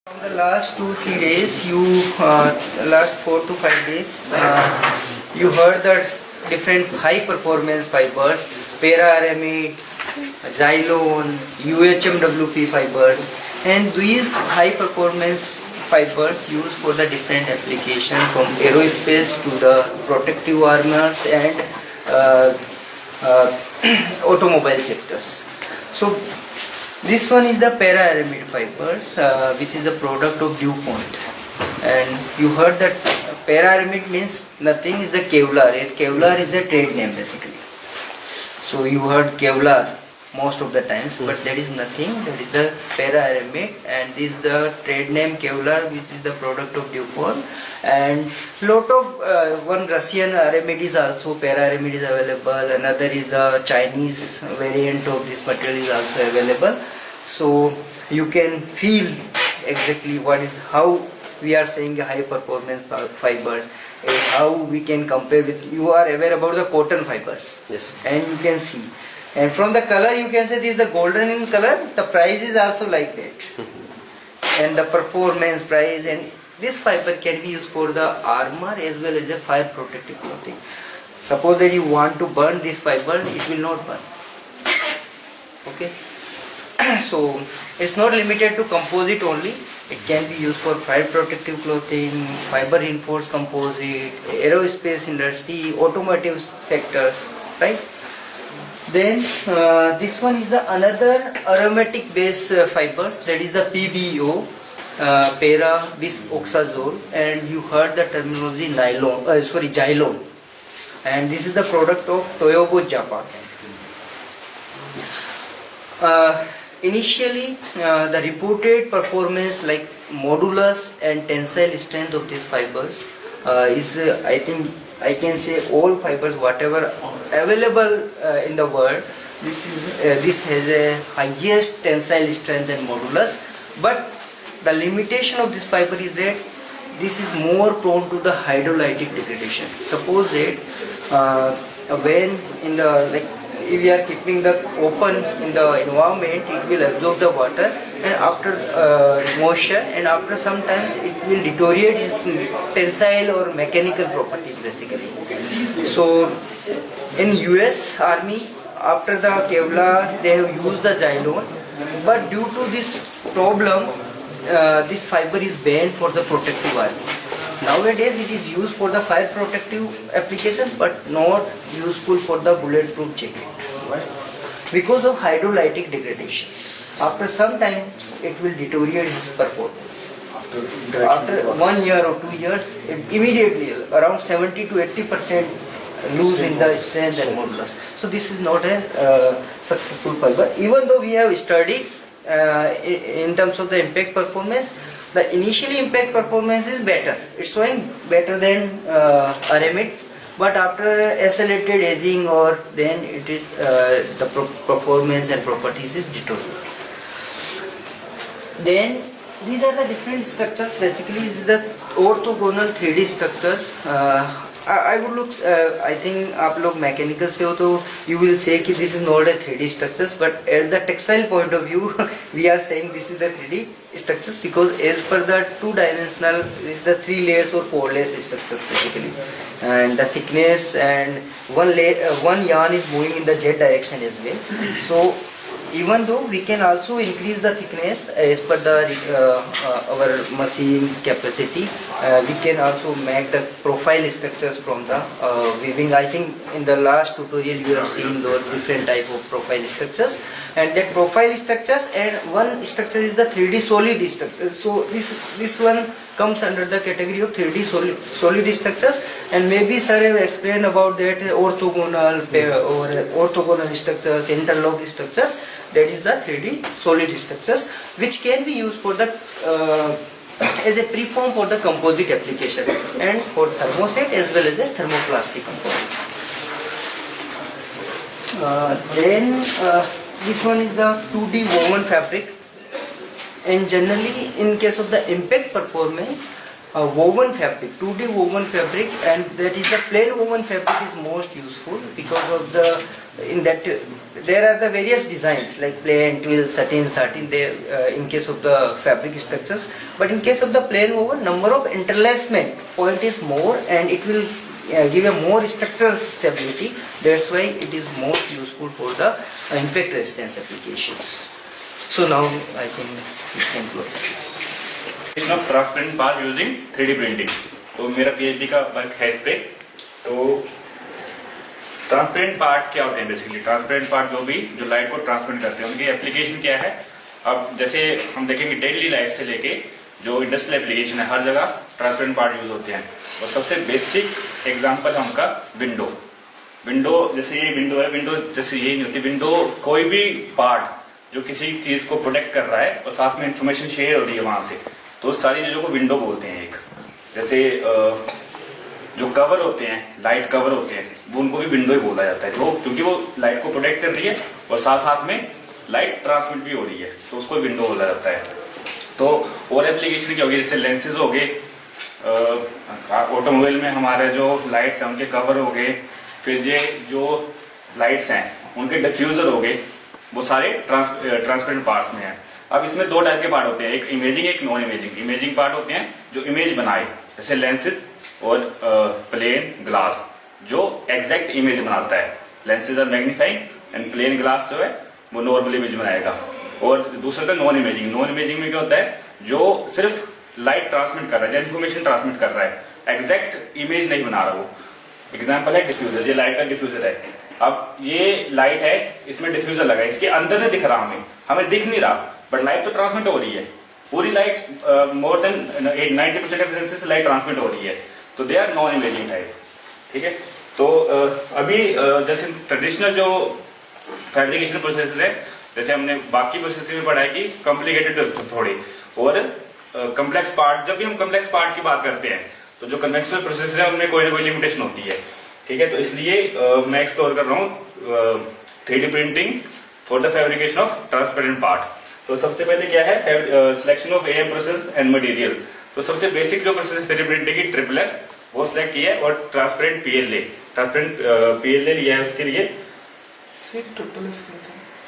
From the last 2-3 days, last 4 to 5 days, you heard the different high performance fibers, para-aramid, Xylon, UHMWP fibers, and these high performance fibers used for the different application from aerospace to the protective armors and automobile sectors. So this one is the para-aramid fibers, which is a product of DuPont. And you heard that para-aramid means nothing is the Kevlar. Kevlar is a trade name basically. So you heard Kevlar most of the times, but that is nothing. That is the para-aramid, and this is the trade name Kevlar, which is the product of DuPont. And lot of one Russian aramid is also para-aramid is available. Another is the Chinese variant of this material is also available. So you can feel exactly how we are saying high performance fibers, and how we can compare with. You are aware about the cotton fibers, yes, and you can see. And from the color you can say this is a golden in color. The price is also like that, and the performance price, and this fiber can be used for the armor as well as a fire protective clothing. Suppose that you want to burn this fiber, it will not burn. Okay. So it's not limited to composite only. It can be used for fire protective clothing, fiber reinforced composite, aerospace industry, automotive sectors, right? Then this one is the another aromatic based fibers, that is the PBO, para bisoxazole, and you heard the terminology Xylon, and this is the product of Toyobo, Japan. Initially, the reported performance like modulus and tensile strength of these fibers is, I think I can say all fibers whatever available in the world, this has a highest tensile strength and modulus, but the limitation of this fiber is that this is more prone to the hydrolytic degradation. Suppose that when in the if we are keeping the open in the environment, it will absorb the water, and after moisture, and after some times it will deteriorate its tensile or mechanical properties basically. So in US Army, after the Kevlar, they have used the Xylon, but due to this problem, this fiber is banned for the protective armor. Nowadays it is used for the fire protective application, but not useful for the bulletproof jacket. Why? Because of hydrolytic degradation. After some time it will deteriorate its performance. After 1 year or 2 years, immediately around 70 to 80% lose in the strength and modulus. So this is not a successful fiber. Even though we have studied in terms of the impact performance, the initially impact performance is better. It's showing better than aramids, but after accelerated aging or then it is the performance and properties is deteriorated. Then these are the different structures. Basically, the orthogonal 3D structures. I would look. I think आप लोग mechanical से हो तो you will say कि this is not a 3D structures, but as the textile point of view, we are saying this is the 3D structures because as per the two-dimensional, this is the 3 layers or 4 layers structures basically, and the thickness and one yarn is moving in the z direction as well. So even though we can also increase the thickness as per the our machine capacity, we can also make the profile structures from the weaving. I think in the last tutorial you have seen those different type of profile structures, and that profile structures, and one structure is the 3D solid structure. So this one comes under the category of 3D solid structures, and maybe sir have explained about that orthogonal or orthogonal structures, interlock structures. That is the 3D solid structures, which can be used for the as a preform for the composite application and for thermoset as well as a thermoplastic composites. Then this one is the 2D woven fabric, and generally in case of the impact performance, woven fabric, 2D woven fabric, and that is the plain woven fabric is most useful because of the in that there are the various designs like plain, twill, satin. There in case of the fabric structures, but in case of the plain woven, number of interlacement point is more, and it will give a more structural stability. That's why it is most useful for the impact resistance applications. So now I think we can close. Of transparent part using 3D printing. तो मेरा PhD का work है इस पे. तो transparent part क्या होते हैं बेसिकली? ट्रांसपेरेंट पार्ट जो लाइट को ट्रांसमिट करते हैं, उनकी एप्लीकेशन क्या है? अब जैसे हम देखेंगे डेली लाइफ से लेके जो इंडस्ट्रियल एप्लीकेशन है, हर जगह ट्रांसपेरेंट पार्ट यूज होते हैं. और सबसे बेसिक एग्जांपल है उनका विंडो. जैसे ये विंडो है, विंडो जैसे यही नहीं होती. विंडो कोई भी पार्ट जो किसी चीज को प्रोटेक्ट कर रहा है और साथ में इंफॉर्मेशन शेयर हो रही है वहां से, तो सारी चीजों को विंडो बोलते हैं. एक जैसे जो कवर होते हैं, लाइट कवर होते हैं, वो उनको भी विंडो ही बोला जाता है, जो क्योंकि वो लाइट को प्रोटेक्ट कर रही है और साथ साथ में लाइट ट्रांसमिट भी हो रही है, तो उसको विंडो बोला जाता है. तो और एप्लीकेशन क्या होगी? जैसे लेंसेज हो गए, ऑटोमोबाइल में हमारे जो लाइट्स हैं उनके कवर हो गए, फिर ये जो लाइट्स हैं उनके डिफ्यूजर हो गए, वो सारे ट्रांसपेरेंट पार्ट्स में हैं. अब इसमें दो टाइप के पार्ट होते हैं, एक इमेजिंग, एक नॉन इमेजिंग. इमेजिंग पार्ट होते हैं जो इमेज बनाए, जैसे लेंसेज और प्लेन ग्लास जो एग्जैक्ट इमेज बनाता है. Lenses are magnifying and plane glass जो है वो नॉर्मल इमेज बनाएगा. और दूसरा था नॉन इमेजिंग. नॉन इमेजिंग में क्या होता है? जो सिर्फ लाइट ट्रांसमिट कर रहा है, इन्फॉर्मेशन ट्रांसमिट कर रहा है, एग्जैक्ट इमेज नहीं बना रहा वो. एग्जाम्पल है डिफ्यूजर. ये लाइट का डिफ्यूजर है. अब ये लाइट है, इसमें डिफ्यूजर लगा है, इसके अंदर नहीं दिख रहा, हमें दिख नहीं रहा, बट लाइट तो ट्रांसमिट हो रही है. पूरी लाइट मोर देन 90% एफिशिएंसी से लाइट ट्रांसमिट हो रही है, तो they are non imaging type. ठीक है. तो अभी जैसे ट्रेडिशनल जो फैब्रिकेशन प्रोसेस है, जैसे हमने बाकी प्रोसेस में पढ़ा है कि कॉम्प्लिकेटेड थोड़ी और कम्प्लेक्स पार्ट. जब भी हम कम्प्लेक्स पार्ट की बात करते हैं तो जो कन्वेंशनल प्रोसेस है उनमें कोई ना कोई लिमिटेशन होती है. ठीक है. तो इसलिए मैं एक्सप्लोर कर रहा हूँ 3D printing for the fabrication of transparent part. तो सबसे पहले क्या है? Selection of AM process and material. तो सबसे बेसिक जो प्रोसेस है 3D प्रिंटिंग की, ट्रिपल F वो सिलेक्ट किया है, और ट्रांसपेरेंट PLA लिया है उसके लिए.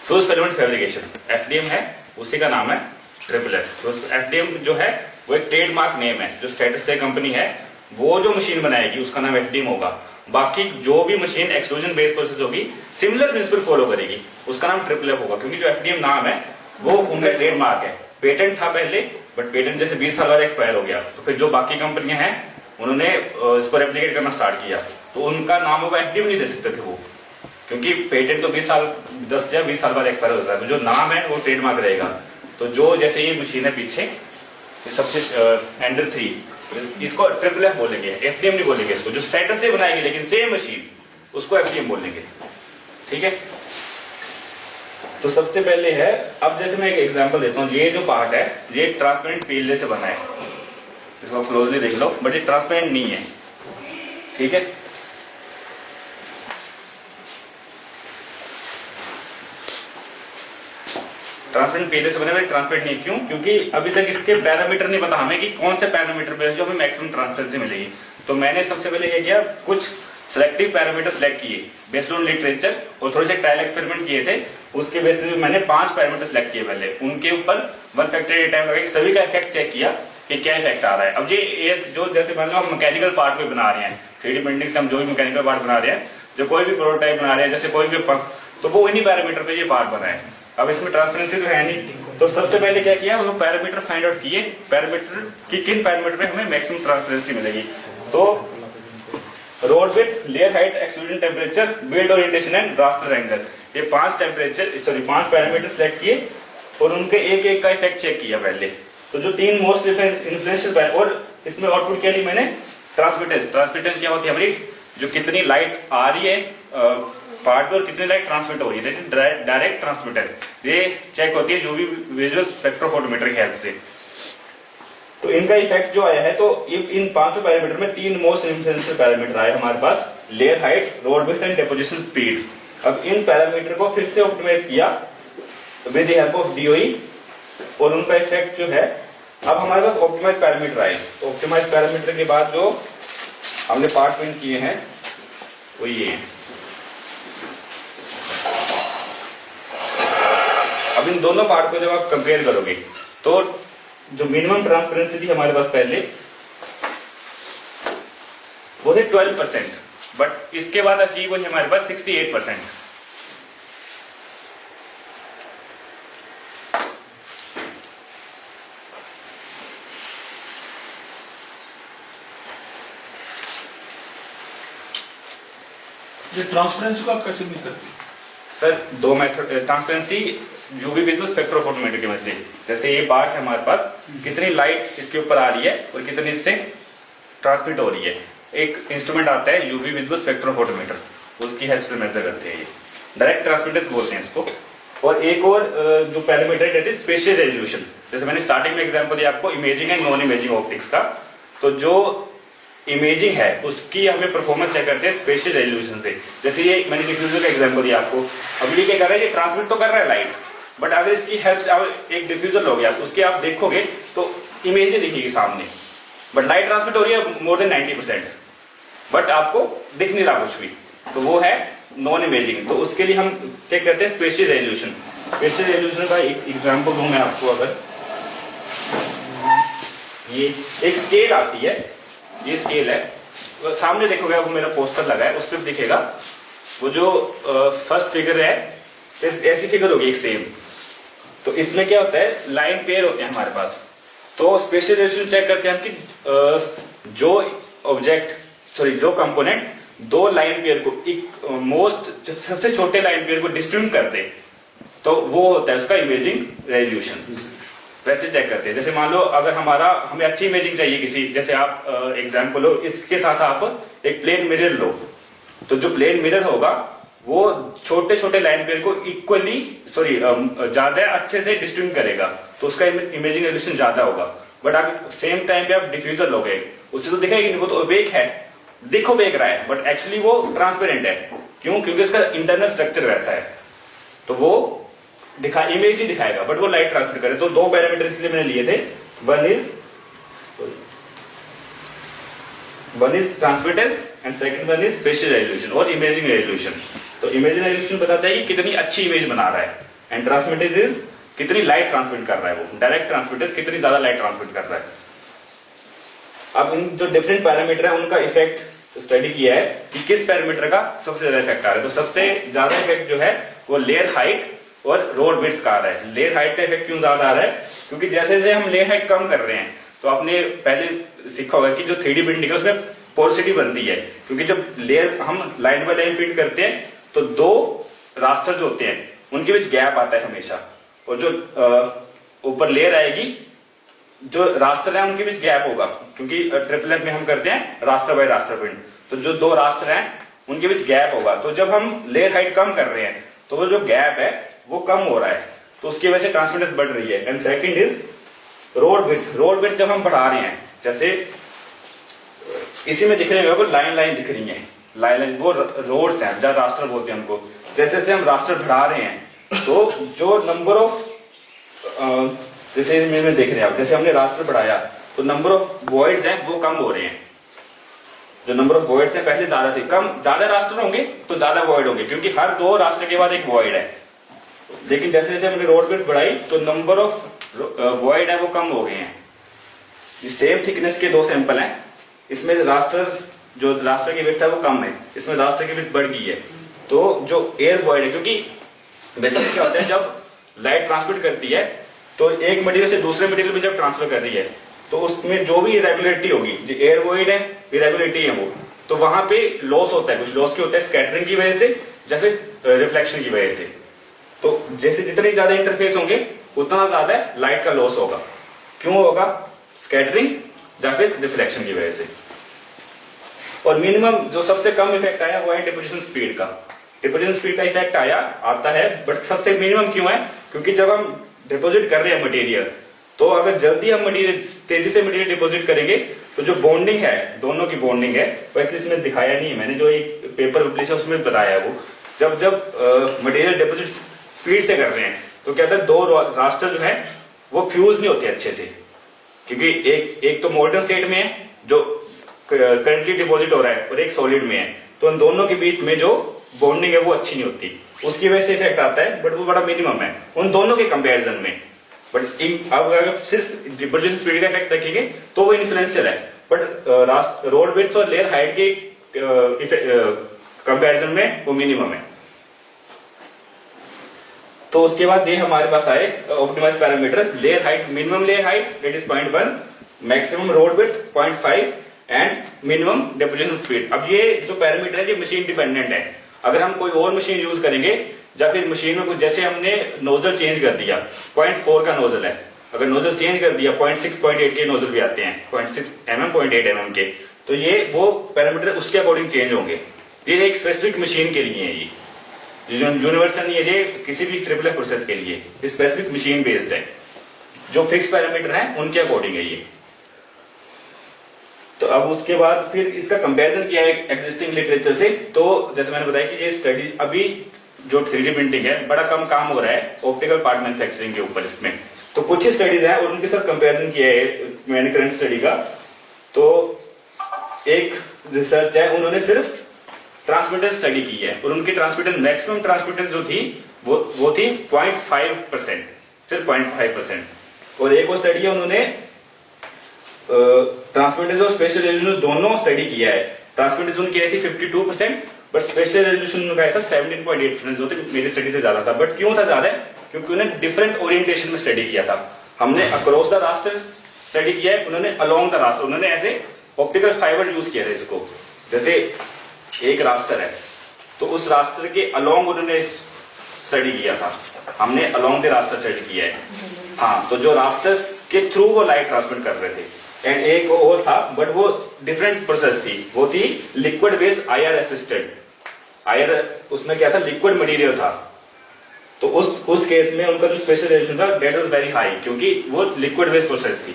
फ्यूज फिलामेंट फैब्रिकेशन FDM है, उसी का नाम है ट्रिपल F. तो FDM जो है वो एक ट्रेडमार्क नेम है. जो स्टेटस से कंपनी है वो जो मशीन बनाएगी उसका नाम FDM होगा. बाकी जो भी मशीन एक्सट्रूजन बेस्ड प्रोसेस होगी सिमिलर प्रिंसिपल फॉलो करेगी, उसका नाम ट्रिपल F होगा, क्योंकि जो FDM नाम है वो उनका ट्रेडमार्क है. पेटेंट था पहले, बट पेटेंट जैसे 20 साल बाद एक्सपायर हो गया, तो फिर जो बाकी कंपनियां हैं उन्होंने इसको रेप्लिकेट करना स्टार्ट किया, तो उनका नाम वो FDM नहीं दे सकते थे वो, क्योंकि पेटेंट तो 10 या 20 साल बाद एक्सपायर होता है. तो जो नाम है वो ट्रेडमार्क रहेगा. तो जो जैसे ये मशीन है पीछे सबसे एंडर 3, इसको ट्रिपल F बोलेंगे, FDM नहीं बोलेंगे इसको. जो स्टेटस से बनाएगी लेकिन सेम मशीन, उसको FDM बोलेंगे. ठीक है. तो सबसे पहले है, अब जैसे मैं एक एग्जांपल देता हूँ. ये जो पार्ट है ये ट्रांसपेरेंट PLA से बना है, इसको क्लोजली देख लो, बट ये ट्रांसपेरेंट नहीं है. ठीक है. ट्रांसपेरेंट PLA से बने हुए, ट्रांसपेरेंट नहीं. क्यों? क्योंकि अभी तक इसके पैरामीटर नहीं पता हमें कि कौन से पैरामीटर पे जो हमें मैक्सिमम ट्रांसपेरेंसी मिलेगी. तो मैंने सबसे पहले ये किया, कुछ सिलेक्टिव पैरामीटर सिलेक्ट किए बेस्ड ऑन लिटरेचर, और थोड़े से ट्रायल एक्सपेरिमेंट किए थे. उसके बेसिस पे मैंने 5 पैरामीटर सिलेक्ट किए पहले. उनके ऊपर 1 फैक्टर टाइम लगा, सभी का इफेक्ट चेक किया कि क्या इफेक्ट आ रहा है. अब ये जो जैसे मान लो हम मैकेनिकल पार्ट को बना रहे हैं, 3D प्रिंटिंग से हम जो भी मैकेनिकल पार्ट बना रहे हैं, जो कोई भी प्रोटोटाइप बना रहे हैं, जैसे कोई भी पंप, तो वो इन्हीं पैरामीटर पे ये पार्ट बना है. अब इसमें ट्रांसपेरेंसी तो है नहीं, तो सबसे पहले क्या किया, हम पैरामीटर फाइंड आउट किए, पैरामीटर की किन पैरामीटर पे हमें मैक्सिमम ट्रांसपेरेंसी मिलेगी. तो road width, layer height, extrusion temperature, build orientation and raster angle, ये 5 पैरामीटर सिलेक्ट किए और उनके एक एक का इफेक्ट चेक किया पहले. तो जो 3 मोस्ट इन्फ्लुएंशियल, और इसमें आउटपुट के लिए मैंने ट्रांसमिटेंस क्या होती है हमारी, जो कितनी लाइट आ रही है पार्ट पर, कितनी लाइट ट्रांसमिट हो रही है, डायरेक्ट ट्रांसमिटेंस, ये चेक होती है जो भी विजुअल स्पेक्ट्रोफोटोमीटर की हेल्प से. तो इनका इफेक्ट जो आया है, तो इन 5 पैरामीटर में 3 मोस्ट इन्फ्लुएंशियल पैरामीटर आए हमारे पास, layer height, road width and deposition speed. अब इन पैरामीटर को फिर से ऑप्टिमाइज किया with the help of DOE, और उनका इफेक्ट जो है अब हमारे पास ऑप्टिमाइज पैरामीटर आए। ऑप्टिमाइज पैरामीटर के बाद जो हमने पार्ट प्रिंट किए हैं वो ये हैं। अब इन दोनों पार्ट को जब आप कंपेयर करोगे तो जो मिनिमम ट्रांसपेरेंसी थी हमारे पास पहले वो थे 12%, बट इसके बाद अचीव हुई हमारे पास 68%। ये ट्रांसपेरेंसी को आप कैसे मिल करते हैं? सर दो method transparency UV visual spectrophotometry की मदद से, जैसे ये पार्ट है हमारे पास, कितनी लाइट इसके ऊपर आ रही है और कितनी इससे ट्रांसमिट हो रही है। एक इंस्ट्रूमेंट आता है यूवी विजुअल स्पेक्ट्रोफोटोमीटर, उसकी हेल्प से मेजर करते हैं। ये डायरेक्ट ट्रांसमिटर्स बोलते हैं इसको। और एक और जो पैरामीटर है स्पेशियल रेजोल्यूशन। जैसे मैंने स्टार्टिंग में एग्जांपल दिया आपको imaging and non imaging optics का, तो जो इमेजिंग है उसकी हमें परफॉर्मेंस चेक करते हैं स्पेशियल रेजोल्यूशन से। जैसे ये मैंने डिफ्यूजर का एग्जांपल दिया आपको। अब ये क्या कर रहा है, ये ट्रांसमिट तो कर रहा है लाइट, बट अगर इसकी हेल्प से एक डिफ्यूजर लोगे आप, उसके आप देखोगे तो इमेज नहीं दिखेगी सामने, बट लाइट ट्रांसमिट हो रही है मोर देन 90%, बट आपको दिख नहीं रहा कुछ भी, तो वो है नॉन इमेजिंग। तो उसके लिए हम चेक करते हैं स्पेशियल रेजोल्यूशन। स्पेशियल रेजोल्यूशन का एक एग्जांपल दूं मैं आपको। अगर ये एक स्केल आती है, ये स्केल है, तो सामने देखोगे आपको मेरा पोस्टर लगा है, उस पर दिखेगा वो जो फर्स्ट फिगर है, ऐसी फिगर होगी एक सेम। तो इसमें क्या होता है, लाइन पेयर होते हैं हमारे पास। तो स्पेशियल रेजोल्यूशन चेक करते हैं हम कि जो जो कंपोनेंट दो लाइन पेयर को सबसे छोटे लाइन पेयर को डिस्ट्रीब्यूट करते, तो वो होता है उसका इमेजिंग रेजोल्यूशन। वैसे चेक करते हैं। जैसे मान लो अगर हमें अच्छी इमेजिंग चाहिए किसी, जैसे आप एग्जांपल लो, इसके साथ आप एक प्लेन मिरर लो, तो जो प्लेन मिरर होगा वो छोटे छोटे लाइन पेयर को ज्यादा अच्छे से डिस्ट्रीब्यूट करेगा, तो उसका इमेजिंग रेजोल्यूशन ज्यादा होगा। बट आप सेम टाइम पे आप डिफ्यूजर लोगे, उससे तो दिखेगा नहीं, वो तो ओपेक है, दिखो बेक रहा है, बट एक्चुअली वो ट्रांसपेरेंट है। क्यों? क्योंकि इसका इंटरनल स्ट्रक्चर वैसा है, तो वो इमेज नहीं दिखाएगा, बट वो लाइट ट्रांसमिट करे। तो दो पैरामीटर इसलिए मैंने लिए थे, one is transmittance and second one is spatial resolution और इमेजिंग रेजोल्यूशन। तो इमेजिंग रेजोल्यूशन बताता है कि कितनी अच्छी इमेज बना रहा है, एंड ट्रांसमिटेंस इज कितनी लाइट ट्रांसमिट कर रहा है, वो डायरेक्ट ट्रांसमिटेंस कितनी ज्यादा लाइट ट्रांसमिट कर रहा है। अब इन जो डिफरेंट पैरामीटर है उनका इफेक्ट स्टडी किया है कि किस पैरामीटर का सबसे ज्यादा इफेक्ट आ रहा है। तो सबसे ज्यादा इफेक्ट जो है वो लेयर हाइट और रोड विड्थ का आ रहा है। लेयर हाइट का इफेक्ट क्यों ज्यादा आ रहा है? क्योंकि जैसे जैसे हम लेयर हाइट कम कर रहे हैं, तो आपने पहले सीखा होगा कि जो 3D प्रिंटिंग है उसमें पोरोसिटी बनती है, क्योंकि जब लेयर हम लाइन बाय लाइन प्रिंट करते हैं तो दो रास्टर जो होते हैं उनके बीच गैप आता है हमेशा, और जो ऊपर लेयर आएगी, जो रास्टर है उनके बीच गैप होगा, क्योंकि ट्रिपल एफ में हम करते हैं रास्टर बाय रास्टर प्रिंट, तो जो दो रास्टर हैं उनके बीच गैप होगा। तो जब हम लेयर हाइट कम कर रहे हैं तो वो जो गैप है वो कम हो रहा है, तो उसकी वजह से ट्रांसमिटेंस बढ़ रही है। And second is road width. Road width जब हम बढ़ा रहे हैं, जैसे इसी में दिख रहे हैं लाइन लाइन दिख रही है, लाइन वो रोड्स हैं जहां रास्टर बोलते हैं हमको। जैसे जैसे हम रास्टर बढ़ा रहे हैं तो जो नंबर ऑफ जैसे में देख रहे हैं आप, जैसे हमने रास्टर बढ़ाया तो नंबर ऑफ वॉइड्स हैं वो कम हो रहे हैं। जो नंबर ऑफ वॉइड्स हैं पहले ज्यादा थे, ज्यादा रास्टर होंगे तो ज्यादा वॉइड होंगे, क्योंकि हर दो रास्टर के बाद एक वॉइड है। लेकिन जैसे जैसे हमने रोड विड्थ बढ़ाई तो नंबर ऑफ वॉइड है वो कम हो गए हैं। ये सेम थिकनेस के दो सैंपल हैं, इसमें जो रास्टर की विड्थ है वो कम है, इसमें रास्टर की विड्थ बढ़ गई है। तो जो एयर वॉइड है, क्योंकि बेसिकली क्या होता है जब लाइट ट्रांसमिट करती है तो एक मटेरियल से दूसरे मटेरियल में जब ट्रांसफर कर रही है तो उसमें जो भी इरेगुलरिटी होगी, जो एयर वॉइड है इरेगुलरिटी है वो, तो वहां पे लॉस होता है। कुछ लॉस क्या होता है, स्कैटरिंग की वजह से या फिर रिफ्लेक्शन की वजह से। तो जैसे जितने ज्यादा इंटरफेस होंगे उतना ज्यादा लाइट का लॉस होगा। क्यों होगा? स्कैटरिंग या फिर रिफ्लेक्शन की वजह से। और मिनिमम जो सबसे कम इफेक्ट आया वो है डिपोजिशन स्पीड का। डिपोजिशन स्पीड का इफेक्ट आता है, बट सबसे मिनिमम क्यों है? क्योंकि जब हम डिपोजिट कर रहे हैं मटेरियल, तो अगर जल्दी हम तेजी से मटेरियल डिपोजिट करेंगे तो जो बॉन्डिंग है, दोनों की बॉन्डिंग है, वो एक्चुअली इसमें दिखाया नहीं है मैंने, जो एक पेपर पब्लिश है उसमें बताया है वो। जब मटेरियल डिपोजिट स्पीड से कर रहे हैं तो क्या होता है, दो रास्टर जो है वो फ्यूज नहीं होते अच्छे से। क्योंकि एक तो मॉडर्न स्टेट में है जो करंटली डिपॉजिट हो रहा है और एक सॉलिड में है, तो उन दोनों के बीच में जो बॉन्डिंग है वो अच्छी नहीं होती, उसकी वजह से इफेक्ट आता है, बट वो बड़ा मिनिमम है उन दोनों के कंपैरिजन में। बट अब अगर सिर्फ डिपोजिशन स्पीड का इफेक्ट देखेंगे तो वो इन्फ्लुएंशियल है, बट रोड विड्थ और लेयर हाइट के कंपैरिजन में वो मिनिमम है। तो उसके बाद ये हमारे पास आए optimise parameter, layer height, minimum layer height that is 0.1, maximum road width 0.5 and minimum deposition speed. अब ये जो पैरामीटर है ये मशीन डिपेंडेंट है। अगर हम कोई और मशीन यूज करेंगे या फिर मशीन में कुछ, जैसे हमने नोजल चेंज कर दिया, 0.4 का नोजल है, अगर नोजल चेंज कर दिया 0.6 0.8 के नोजल भी आते हैं, 0.6 mm 0.8 mm के, तो ये वो पैरामीटर उसके अकॉर्डिंग चेंज होंगे। ये एक स्पेसिफिक मशीन के लिए है, ये यूनिवर्सल नहीं है, ये किसी भी ट्रिपल प्रोसेस के लिए स्पेसिफिक मशीन बेस्ड है, जो फिक्स पैरामीटर है उनके अकॉर्डिंग है ये। तो अब उसके बाद फिर इसका कंपैरिजन किया है एग्जिस्टिंग लिटरेचर से। तो जैसे मैंने बताया कि ये स्टडी अभी जो 3D प्रिंटिंग है बड़ा कम काम हो रहा है ऑप्टिकल पार्ट मैन्युफैक्चरिंग के ऊपर इसमें, तो कुछ स्टडीज हैं और उनके साथ कंपैरिजन किया है मैंने करंट स्टडी का। तो एक रिसर्च है, उन्होंने सिर्फ ट्रांसमिटेंस स्टडी की है और उनकी ट्रांसमिटेंस मैक्सिमम ट्रांसमिटेंस जो थी वो थी 0.5%, सिर्फ 0.5%। और एक वो स्टडी है उन्होंने ट्रांसमिटेंस और स्पेशल रेजोल्यूशन दोनों स्टडी किया है। ट्रांसमिटेंस उनकी आई थी 52%, बट स्पेशल रेजोल्यूशन उनका आया था 17.8%, जो मेरी स्टडी से ज्यादा था। बट क्यों था ज्यादा? क्योंकि उन्होंने डिफरेंट ओरिएंटेशन में स्टडी किया था। हमने अक्रॉस द रास्टर स्टडी किया है, उन्होंने अलोंग द रास्टर, उन्होंने ऐसे ऑप्टिकल फाइबर यूज किया था इसको। जैसे एक रास्टर है तो उस रास्टर के अलोंग उन्होंने स्टडी किया था, हमने अलोंग द रास्टर स्टडी किया है। हाँ, तो जो रास्टर्स के थ्रू वो लाइट ट्रांसमिट कर रहे थे। एंड एक और था, बट वो डिफरेंट प्रोसेस थी, वो थी liquid based IR assisted IR, उसमें क्या था, लिक्विड मटेरियल था। तो उस केस में उनका जो स्पेशल रेजोल्यूशन था दैट वाज वेरी हाई, क्योंकि वो लिक्विड बेस्ड प्रोसेस थी।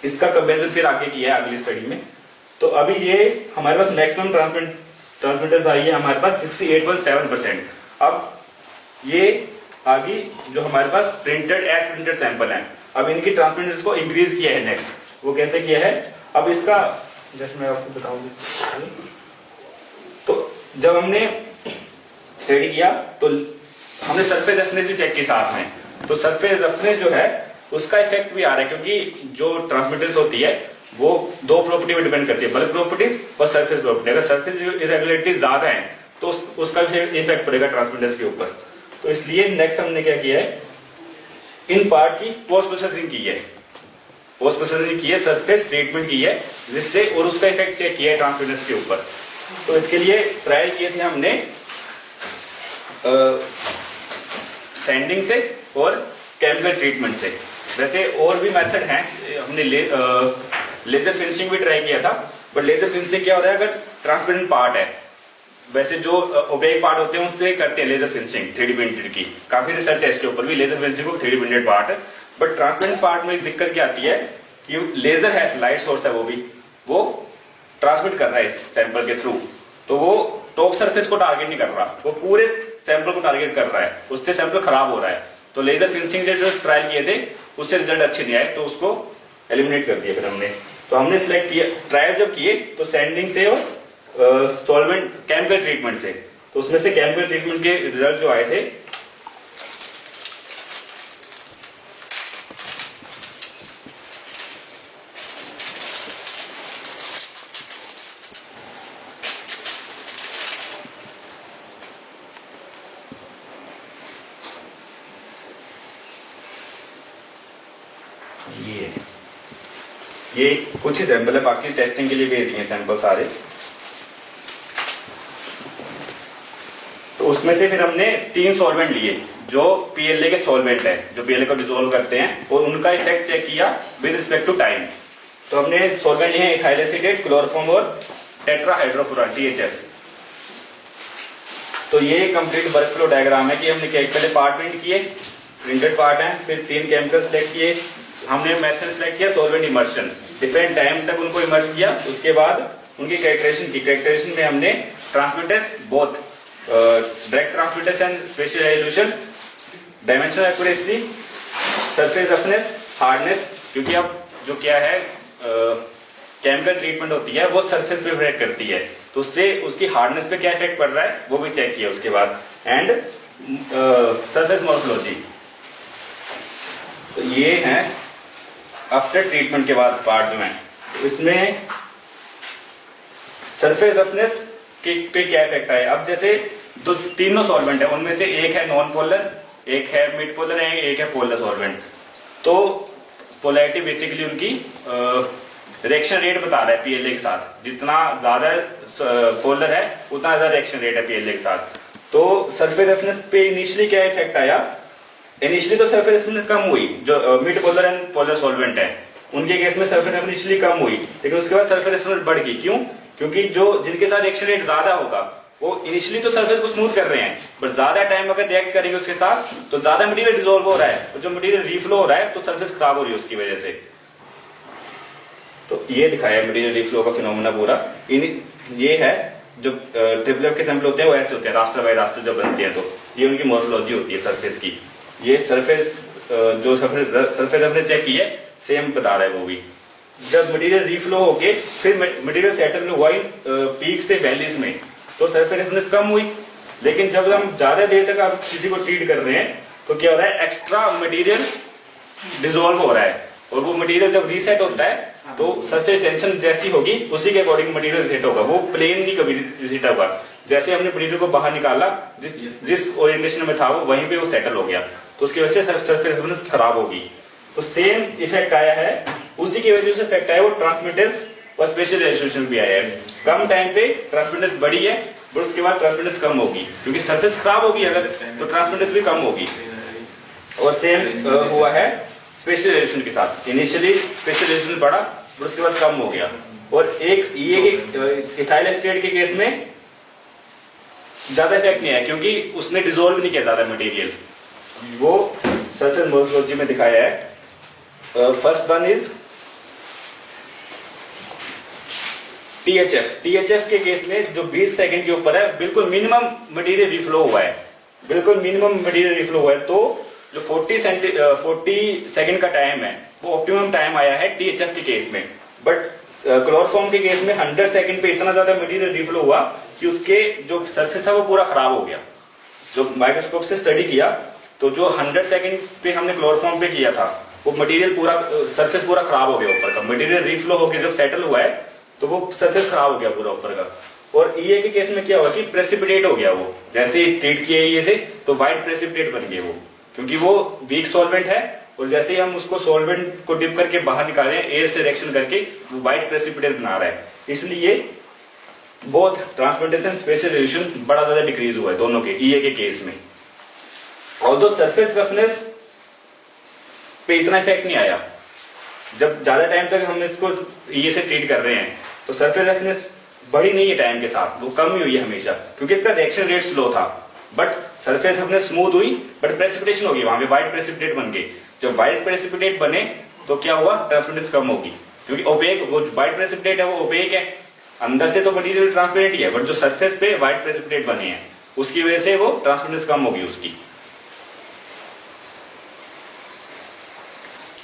इसका कंपैरिजन फिर आगे किया है अगली स्टडी में। तो अभी ये हमारे पास मैक्सिमम ट्रांसमिटेंस आई है हमारे पास 68.7%। अब ये आगे जो हमारे पास प्रिंटेड एज प्रिंटेड सैंपल है, अब इनकी ट्रांसमिटेंस को इंक्रीज किया है। नेक्स्ट वो कैसे किया है, अब इसका जैसे मैं आपको बताऊंगी। तो जब हमने स्टडी किया तो हमने सरफेस रफनेस भी चेक की साथ में। तो सरफेस रफनेस जो है उसका इफेक्ट भी आ रहा है, क्योंकि जो ट्रांसमिटेंस होती है वो दो प्रॉपर्टी पे डिपेंड करती है, बल्क प्रॉपर्टीज और सरफेस प्रॉपर्टी। अगर सरफेस इरेगुलरिटीज ज्यादा है तो उसका इफेक्ट पड़ेगा ट्रांसमिटेंस के ऊपर। तो इसलिए नेक्स्ट हमने क्या किया है, इन पार्ट की पोस्ट प्रोसेसिंग की है, पोस्ट प्रोसेसिंग की है, सरफेस ट्रीटमेंट की है, जिससे और उसका इफेक्ट चेक किया है ट्रांसमिटेंस के ऊपर। तो इसके लिए ट्रायल किए थे हमने सैंडिंग से और केमिकल ट्रीटमेंट से। वैसे और भी मेथड हैं, हमने लेजर फिनिशिंग भी ट्राई किया था, बट लेजर फिनिशिंग क्या हो रहा है, अगर ट्रांसपेरेंट पार्ट है, वैसे जो ओपेक पार्ट होते हैं उससे करते हैं लेजर फिनिशिंग 3D प्रिंटेड की, काफी रिसर्च है इसके ऊपर भी, लेजर फिनिशिंग को 3D प्रिंटेड पार्ट है। बट ट्रांसपेरेंट पार्ट में दिक्कत क्या आती है कि लेजर है, लाइट सोर्स है, वो ट्रांसमिट कर रहा है इस सैंपल के थ्रू, तो वो टॉप सरफेस को टारगेट नहीं कर रहा, वो पूरे सैंपल को टारगेट कर रहा है, उससे सैंपल खराब हो रहा है। तो लेजर फिनिशिंग जो ट्रायल किए थे उससे रिजल्ट अच्छे नहीं आए, तो उसको एलिमिनेट कर दिया फिर हमने। तो हमने सिलेक्ट किया, ट्रायल जब किए तो सैंडिंग से और सॉल्वेंट केमिकल ट्रीटमेंट से, तो उसमें से केमिकल ट्रीटमेंट के रिजल्ट जो आए थे ये कुछ ही सैंपल है, बाकी टेस्टिंग के लिए भेज दिए सैंपल सारे। तो उसमें से फिर हमने 3 सॉल्वेंट लिए जो पीएलए के सॉल्वेंट है, जो पीएलए को डिसोल्व करते हैं, और उनका इफेक्ट चेक किया विद रिस्पेक्ट टू टाइम। तो हमने सॉल्वेंट लिए इथाइल एसीटेट, क्लोरोफॉर्म और टेट्राहाइड्रोफुरान THF। तो ये कंप्लीट वर्क फ्लो डायग्राम है कि हमने क्या पहले पार्ट प्रिंट किए, प्रिंटेड पार्ट है, फिर 3 केमिकल सिलेक्ट किए, हमने मेथड सिलेक्ट किया सॉल्वेंट इमर्शन, डिफरेंट टाइम तक उनको इमर्स किया। उसके बाद उनकी कैरेक्टराइजेशन की, कैरेक्टराइजेशन में हमने transmittance both direct transmittance and special resolution, dimensional accuracy, surface roughness, hardness, क्योंकि अब जो क्या है केमिकल ट्रीटमेंट होती है वो सरफेस पे इफेक्ट करती है, तो उससे उसकी हार्डनेस पे क्या इफेक्ट पड़ रहा है वो भी चेक किया उसके बाद। एंड सरफेस मॉर्फोलॉजी, तो ये है आफ्टर ट्रीटमेंट के बाद पार्ट जो है, इसमें सरफेस रफनेस पे क्या इफेक्ट आया। अब जैसे दो तीनों सॉल्वेंट है, उनमें से एक है नॉन पोलर, एक है मिड पोलर है, एक है पोलर सॉल्वेंट। तो पोलैरिटी बेसिकली उनकी रिएक्शन रेट बता रहा है पीएलए के साथ, जितना ज्यादा पोलर है उतना ज्यादा रिएक्शन रेट है पीएलए के साथ। तो सरफेस रफनेस पे इनिशियली क्या इफेक्ट आया, इनिशियली तो सरफेस रफनेस कम हुई, जो mid polar and polar solvent है उनके केस में सरफेस रफनेस इनिशियली कम हुई, लेकिन उसके बाद सरफेस रफनेस बढ़ गई। क्यों? क्योंकि जो जिनके साथ रिएक्शन रेट ज्यादा होगा वो इनिशियली तो सरफेस को स्मूथ कर रहे हैं, बट ज्यादा टाइम अगर रिएक्ट करेंगे उसके साथ तो ज्यादा मटेरियल डिसॉल्व हो रहा है, और जो मटेरियल रीफ्लो हो रहा है तो सरफेस खराब हो रही है उसकी वजह से। तो ये दिखाया मटेरियल रीफ्लो का फिनोमेना पूरा। ये है जो ट्रिपलेट के सैंपल होते हैं वो ऐसे होते हैं, रास्टर बाय रास्टर जब बनते हैं, तो ये उनकी मॉर्फोलॉजी होती है सरफेस की। ये सरफेस जो सरफेस हमने चेक की है सेम बता रहा है वो भी। जब मटेरियल रीफ्लो होके फिर मटेरियल सेटल हुआ पीक से वैलीज में, तो सरफेस रफनेस कम हुई। लेकिन जब हम ज्यादा देर तक आप किसी को ट्रीट कर रहे हैं तो क्या हो रहा है, एक्स्ट्रा मटेरियल डिसॉल्व हो रहा है, और वो मटेरियल जब रीसेट होता है तो सरफेस टेंशन जैसी होगी उसी के अकॉर्डिंग मटेरियल रीसेट होगा, वो प्लेन नहीं कभी रीसेट होगा। जैसे हमने मटेरियल को बाहर निकाला, जिस ओरिएंटेशन में था वो वहीं पे वो सेटल हो गया, तो उसकी वजह से सरफेस रफनेस खराब होगी। तो सेम इफेक्ट आया है, उसी की वजह से इफेक्ट आया वो ट्रांसमिटेंस और स्पेशल रेजोल्यूशन भी आया है। कम टाइम पे ट्रांसमिटेंस बढ़ी है, पर उसके बाद ट्रांसमिटेंस कम होगी, क्योंकि सरफेस खराब होगी अगर तो ट्रांसमिटेंस भी कम होगी। और सेम हुआ है स्पेशल रेजोल्यूशन के साथ, इनिशियली स्पेशल रेजोल्यूशन बढ़ा पर उसके बाद कम हो गया। और एक ये इथाइल एस्टेट के केस में ज्यादा इफेक्ट नहीं आया, क्योंकि उसने डिसॉल्व नहीं किया ज्यादा मटेरियल, वो सरफेस मॉर्फोलॉजी में दिखाया है। फर्स्ट वन इज टीएचएफ के केस में जो 20 सेकंड के ऊपर है, बिल्कुल मिनिमम मटेरियल रिफ्लो हुआ है, बिल्कुल मिनिमम मटेरियल रिफ्लो हुआ है। तो जो 40 सेकंड का टाइम है वो ऑप्टिमम टाइम आया है टीएचएफ के केस में। बट क्लोरोफॉर्म के केस में 100 सेकंड पे इतना ज्यादा मटेरियल रिफ्लो हुआ कि उसके जो सरफेस था वो पूरा खराब हो गया। जो माइक्रोस्कोप से स्टडी किया तो जो 100 सेकंड पे हमने क्लोरोफॉर्म पे किया था वो मटेरियल पूरा सरफेस पूरा खराब हो गया ऊपर का, मटेरियल रिफ्लो होकर जब सेटल हुआ है तो वो सरफेस खराब हो गया पूरा ऊपर का। और ईए के केस में क्या हुआ कि प्रेसिपिटेट हो गया, वो जैसे ही ट्रीट किया ये से तो व्हाइट प्रेसिपिटेट बन गए वो, क्योंकि वो वीक सॉल्वेंट है, और जैसे ही हम उसको सॉल्वेंट को डिप करके बाहर निकाले एयर से रिएक्शन करके वो व्हाइट प्रेसिपिटेट बना रहा है। इसलिए बहुत ट्रांसमिटेंस स्पेशल रेजोल्यूशन बड़ा ज्यादा डिक्रीज हुआ है दोनों के ईए के केस में। और दो सरफेस रफनेस पे इतना इफेक्ट नहीं आया, जब ज्यादा टाइम तक हम इसको ये से ट्रीट कर रहे हैं तो सरफेस रफनेस बढ़ी नहीं है टाइम के साथ, वो कम ही हुई है हमेशा, क्योंकि इसका रिएक्शन रेट स्लो था। बट सरफेस रफनेस स्मूथ हुई, बट प्रेसिपिटेशन होगी, वहां पे व्हाइट प्रेसिपिटेट बन गए। जब व्हाइट प्रेसिपिटेट बने तो क्या हुआ, ट्रांसमिटेंस कम होगी, क्योंकि ओपेक वो व्हाइट प्रेसिपिटेट है वो ओपेक है, अंदर से तो मटेरियल ट्रांसपेरेंट ही है, बट जो सरफेस पे व्हाइट प्रेसिपिटेट बने हैं उसकी वजह से वो ट्रांसमिटेंस कम होगी उसकी।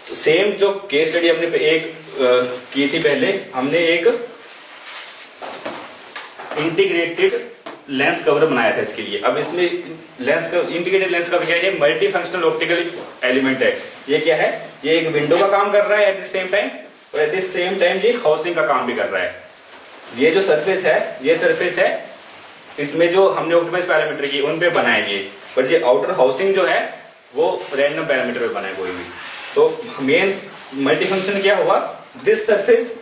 तो सेम जो केस स्टडी हमने एक की थी पहले, हमने एक इंटीग्रेटेड लेंस कवर बनाया था इसके लिए। अब इसमें लेंस का इंटीग्रेटेड लेंस कवर क्या है, मल्टी फंक्शनल ऑप्टिकल एलिमेंट है। ये क्या है, ये एक विंडो का काम कर रहा है एट द सेम टाइम, और एट द सेम टाइम ये हाउसिंग का काम भी कर रहा है। ये जो सरफेस है, ये सरफेस है, इसमें जो हमने ऑप्टिमाइज पैरामीटर की उन पे बनाया ये, पर ये आउटर हाउसिंग जो है वो रैंडम पैरामीटर पे बना है कोई भी। तो मेन मल्टी फंक्शन क्या हुआ, this surface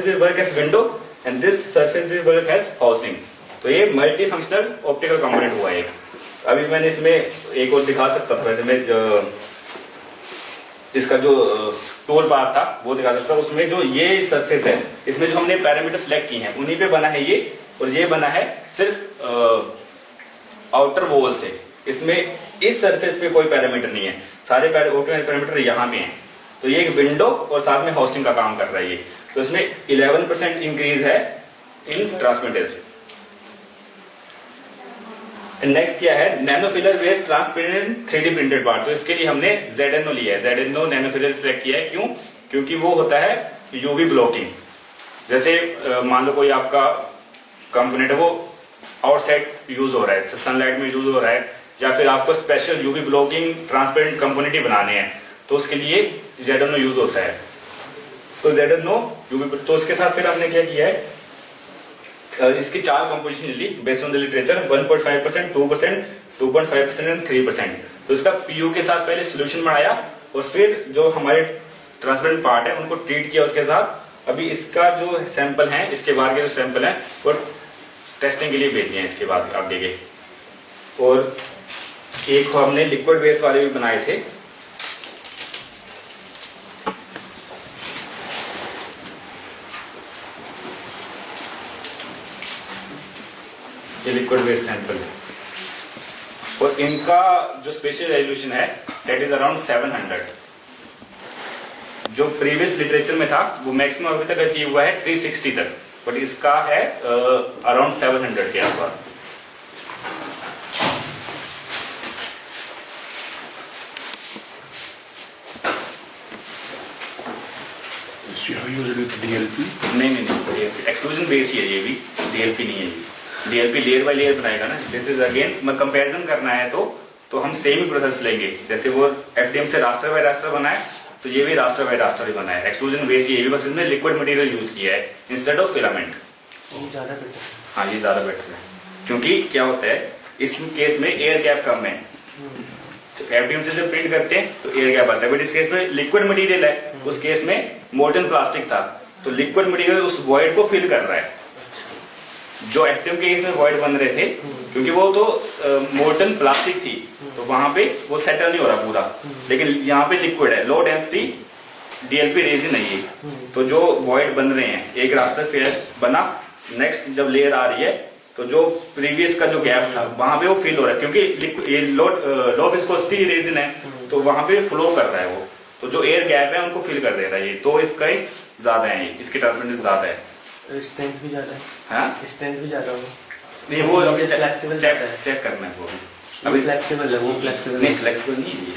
will work as window and this surface will work as housing. तो ये मल्टी फंक्शनल ऑप्टिकल कंपोनेंट हुआ एक। अभी मैंने इसमें एक और दिखा सकता था, वैसे मैं इसका जो टूल पाथ था वो दिखा सकता, उसमें जो ये सरफेस है इसमें जो हमने पैरामीटर सिलेक्ट किए हैं उन्हीं पे बना है ये, और ये बना है सिर्फ आउटर वॉल से। इसमें इस सरफेस पे कोई पैरामीटर नहीं है, सारे पैरामीटर यहाँ पे हैं। तो ये एक विंडो और साथ में हाउसिंग का काम कर रहा है ये। तो इसमें 11% इंक्रीज है इन ट्रांसमिटेंस। नेक्स्ट क्या है, nanofiller based transparent 3D printed part. तो इसके लिए हमने ZNO लिया है, ZNO नैनोफिलर सिलेक्ट किया है। क्यों? क्योंकि वो होता है यूवी ब्लॉकिंग। जैसे मान लो कोई आपका कंपोनेंट है वो आउटसाइड यूज हो रहा है, सनलाइट में यूज हो रहा है, या फिर आपको special UV blocking transparent component ही बनाने हैं, तो उसके लिए ZNO यूज होता है। तो ZNO यूवी, तो उसके साथ फिर हमने क्या किया है, इसकी 4 कंपोजिशन ली based on the literature, 1.5%, 2%, 2.5% and 3%। तो इसका PU के साथ पहले सोल्यूशन बनाया और फिर जो हमारे ट्रांसपेरेंट पार्ट है उनको ट्रीट किया उसके साथ। अभी इसका जो सैंपल है, इसके बाद के जो सैंपल है वो टेस्टिंग के लिए भेज दिए हैं इसके बाद आगे के। और एक हमने लिक्विड बेस वाले भी बनाए थे, ये लिक्विड बेस सैंपल है, और इनका जो स्पेशल रेजोल्यूशन है दैट इज अराउंड 700। जो प्रीवियस लिटरेचर में था वो मैक्सिमम अभी तक अचीव हुआ है 360 तक, बट इसका है अराउंड 700 के आसपास। DLP? नहीं, एक्सट्रूजन बेस ही है ये भी, DLP नहीं है ये। DLP लेयर बाय लेयर बनाएगा ना। दिस इज अगेन कंपैरिजन करना है तो हम सेम ही प्रोसेस लेंगे। जैसे वो FDM से रास्टर बाय रास्टर बनाए, तो ये भी रास्टर बाय रास्टर ही बना है। एक्सट्रूजन बेस ये भी, बस इसमें लिक्विड मटेरियल यूज किया है इंस्टेड ऑफ फिलामेंट। ये ज्यादा बेटर है। हाँ, ये ज्यादा बेटर है, क्योंकि क्या होता है इस केस में एयर गैप कम है। FDM से जब प्रिंट करते हैं तो एयर गैप आता है, बट इस केस में लिक्विड मटेरियल है, उस केस में मोल्टन प्लास्टिक था, तो लिक्विड मटेरियल उस वॉइड को फिल कर रहा है। जो FDM के केस में वॉइड बन रहे थे, क्योंकि वो तो मोल्टन प्लास्टिक थी, तो वहां पे वो सेटल नहीं हो रहा पूरा, लेकिन यहाँ पे लिक्विड है, लो डेंसिटी DLP रेजिन है ये। तो जो वॉइड बन रहे हैं, एक रास्टर फेयर बना, नेक्स्ट जब लेयर आ रही है तो जो प्रीवियस का जो गैप था वहां पे वो फिल हो रहा है, क्योंकि ये लो विस्कोसिटी रेजिन है, तो वहां पे फ्लो कर रहा है वो, तो जो एयर गैप है उनको फिल कर दे रहा है ये। तो इसका ही ज्यादा है, इसकी ट्रांसपेरेंसी ज्यादा है, स्ट्रेंथ भी ज्यादा है। हाँ, स्ट्रेंथ भी ज्यादा होगा। नहीं वो फ्लेक्सिबल चेक करना है वो अभी फ्लेक्सिबल है, वो फ्लेक्सिबल नहीं, फ्लेक्सिबल नहीं है ये,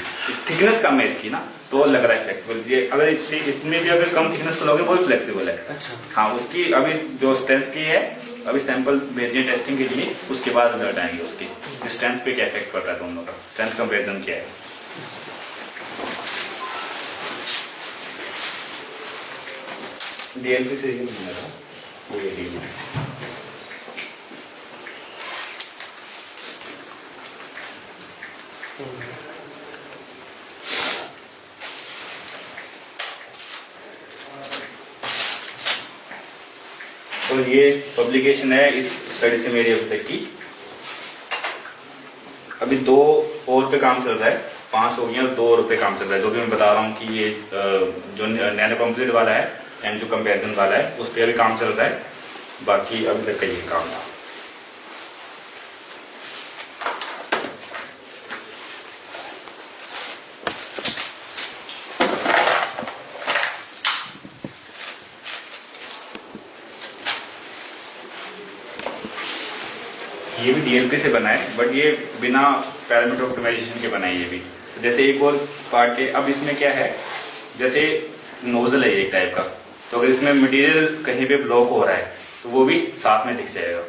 थिकनेस कम है इसकी ना, तो लग रहा है फ्लेक्सिबल। ये अगर इसमें भी अगर कम थिकनेस को लोगे वो फ्लेक्सिबल है। अच्छा, हाँ, उसकी अभी जो स्ट्रेंथ की है, अभी सैंपल भेजिए टेस्टिंग के लिए, उसके बाद रिजल्ट आएंगे उसकी स्ट्रेंथ पे क्या इफेक्ट पड़ रहा है दोनों का, स्ट्रेंथ कंपेरिजन क्या है। DLP से ये बना रहा वो ये DLP से। और ये पब्लिकेशन है इस स्टडी से मेरी अभी तक की। अभी 2 और पे काम चल रहा है, 5 हो गया, 2 और पे काम चल रहा है। जो भी मैं बता रहा हूँ कि ये जो नैनो कंपोजिट वाला है एंड जो कंपैरिजन वाला है उस पर अभी काम चल रहा है। बाकी अभी तक का ये काम था। ये भी DLP से बना है, बट ये बिना पैरामीटर ऑप्टिमाइजेशन के बना है ये भी। जैसे एक और पार्ट है, अब इसमें क्या है, जैसे नोजल है एक टाइप का, तो अगर इसमें मटेरियल कहीं पे ब्लॉक हो रहा है तो वो भी साथ में दिख जाएगा।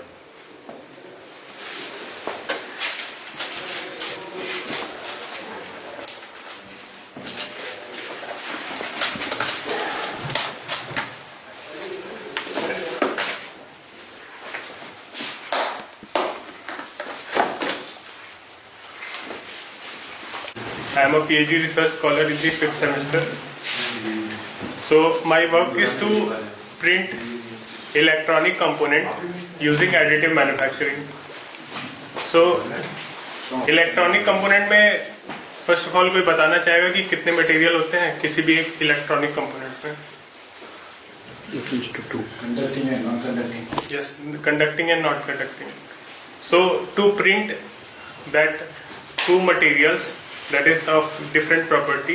I am a PhD research scholar in the 5th semester. So my work is to print electronic component using additive manufacturing. So electronic component में first of all कोई बताना चाहेगा कि कितने मटेरियल होते हैं किसी भी एक इलेक्ट्रॉनिक कंपोनेंट में? Conducting and non-conducting. Yes, conducting and not conducting. So to print that 2 materials that is of different property,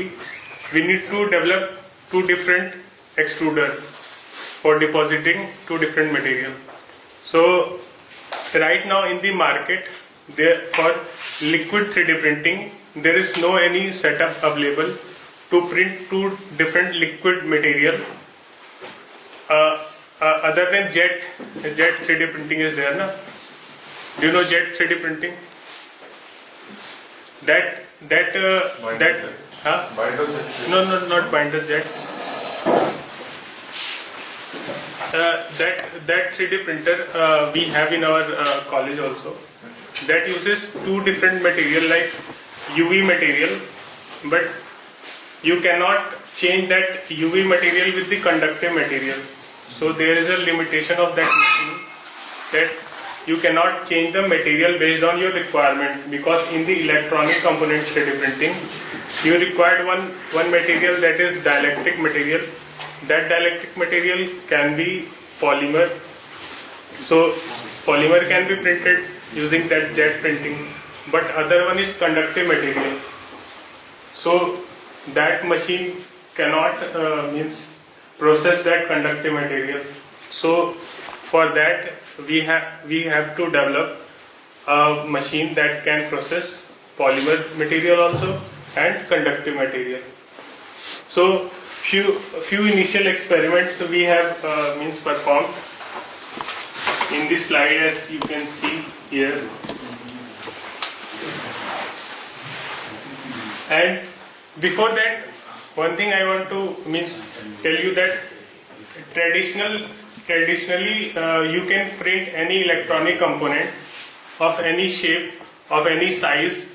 we need to develop 2 different extruder for depositing 2 different material. So right now in the market there for liquid 3D printing, there is no any setup available to print two different liquid material. Other than jet 3D printing is there, na? Do you know jet 3D printing? Huh? No, not binder jet. That 3D printer we have in our college also. That uses two different material like UV material, but you cannot change that UV material with the conductive material. So there is a limitation of that machine, that you cannot change the material based on your requirement, because in the electronic component 3D printing you required one material, that is dielectric material. That dielectric material can be polymer. So polymer can be printed using that jet printing, but other one is conductive material. So that machine cannot process that conductive material. So for that we have to develop a machine that can process polymer material also and conductive material. So few initial experiments we have performed in this slide, as you can see here. And before that, one thing I want to tell you that traditionally you can print any electronic component of any shape, of any size,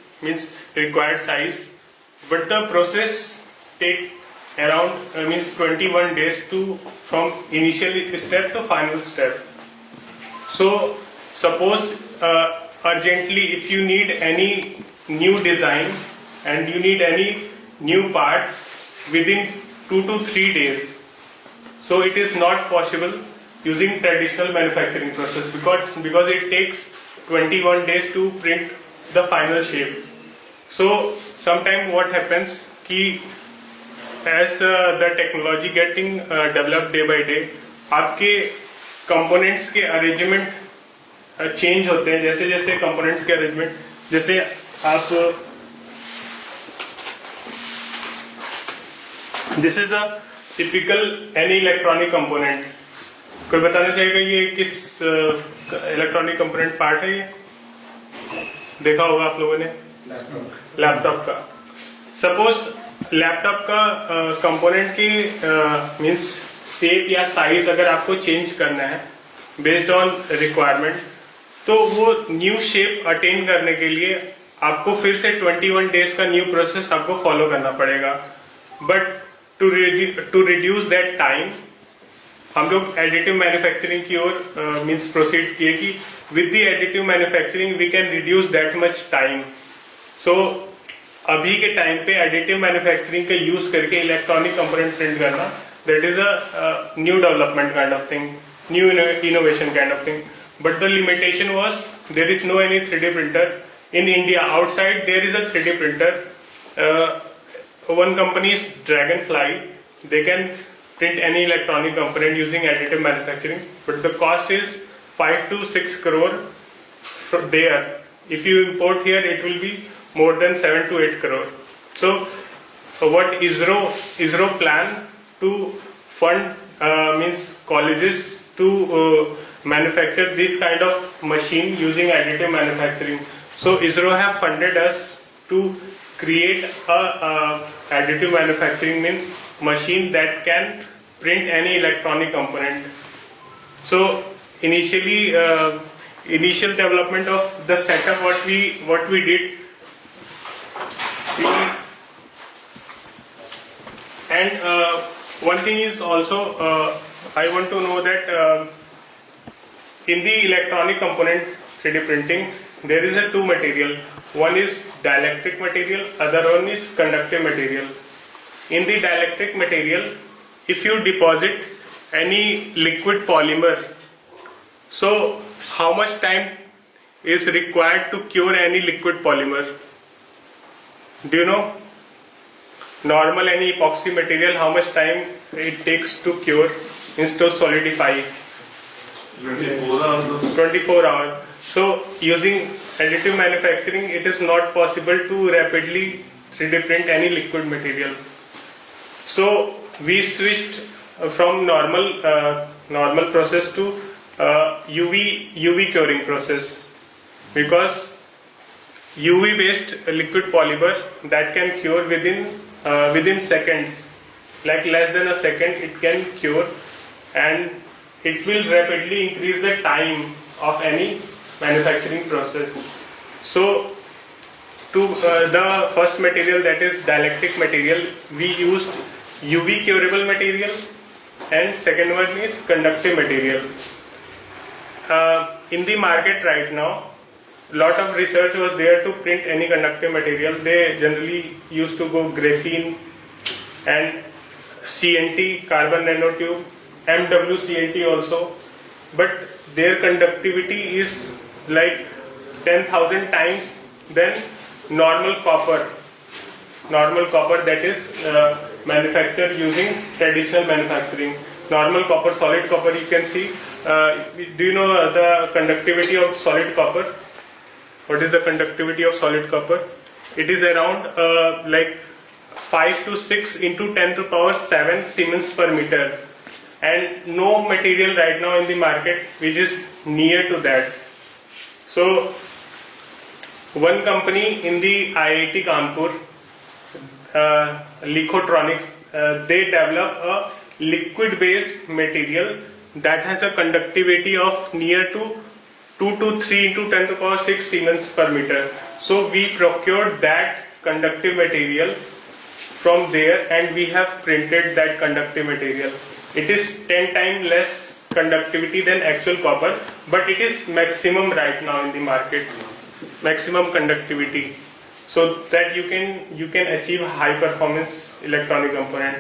required size, but the process take around 21 days from initial step to final step. So suppose urgently if you need any new design and you need any new part within 2 to 3 days, so it is not possible using traditional manufacturing process, because it takes 21 days to print the final shape. So sometime what happens कि as the technology getting developed day by day, आपके components के arrangement change होते हैं. जैसे जैसे components के arrangement, जैसे आप this is a typical any electronic component. कोई बताना चाहेगा ये किस इलेक्ट्रॉनिक कंपोनेंट पार्ट है? ये देखा होगा आप लोगों ने लैपटॉप का. सपोज लैपटॉप का कंपोनेंट की शेप या साइज अगर आपको चेंज करना है बेस्ड ऑन रिक्वायरमेंट, तो वो न्यू शेप अटेन करने के लिए आपको फिर से 21 डेज का न्यू प्रोसेस आपको फॉलो करना पड़ेगा. But to reduce that time हम लोग एडिटिव मैन्युफैक्चरिंग की ओर प्रोसीड किए कि with the additive manufacturing we can reduce that much time. So अभी के टाइम पे एडिटिव मैन्युफैक्चरिंग का यूज करके इलेक्ट्रॉनिक कंपोनेंट प्रिंट करना, that is a new development kind of thing, new innovation kind of thing. But the limitation was there is no any 3D printer in India. Outside there is a 3D printer. One company is Dragonfly. They can print any electronic component using additive manufacturing, but the cost is 5 to 6 crore from there. If you import here, it will be more than 7 to 8 crore. So what ISRO plan to fund colleges to manufacture this kind of machine using additive manufacturing. So ISRO have funded us to create a additive manufacturing machine that can print any electronic component. So initial development of the setup, what we did, and one thing is also I want to know that in the electronic component 3D printing there is a two material. One is dielectric material, other one is conductive material. In the dielectric material, if you deposit any liquid polymer, so how much time is required to cure any liquid polymer? Do you know? Normal any epoxy material, how much time it takes to cure, means to solidify? 24 hours. So using additive manufacturing, it is not possible to rapidly 3D print any liquid material. So we switched from normal process to UV curing process, because UV based liquid polymer that can cure within seconds, like less than a second it can cure, and it will rapidly increase the time of any manufacturing process. So to the first material, that is dielectric material, we used UV curable material, and second one is conductive material. In the market right now, lot of research was there to print any conductive material. They generally used to go graphene and CNT, carbon nanotube, MWCNT also, but their conductivity is like 10,000 times than normal copper that is manufactured using traditional manufacturing. Normal copper, solid copper, you can see. Do you know the conductivity of solid copper? What is the conductivity of solid copper? It is around like 5 to 6 into 10 to the power 7 Siemens per meter, and no material right now in the market which is near to that. So one company in the IIT Kanpur, Lichotronics, they develop a liquid based material that has a conductivity of near to 2 to 3 into 10 to the power 6 Siemens per meter. So we procured that conductive material from there, and we have printed that conductive material. It is 10 times less conductivity than actual copper, but it is maximum right now in the market, maximum conductivity, so that you can achieve high performance electronic component.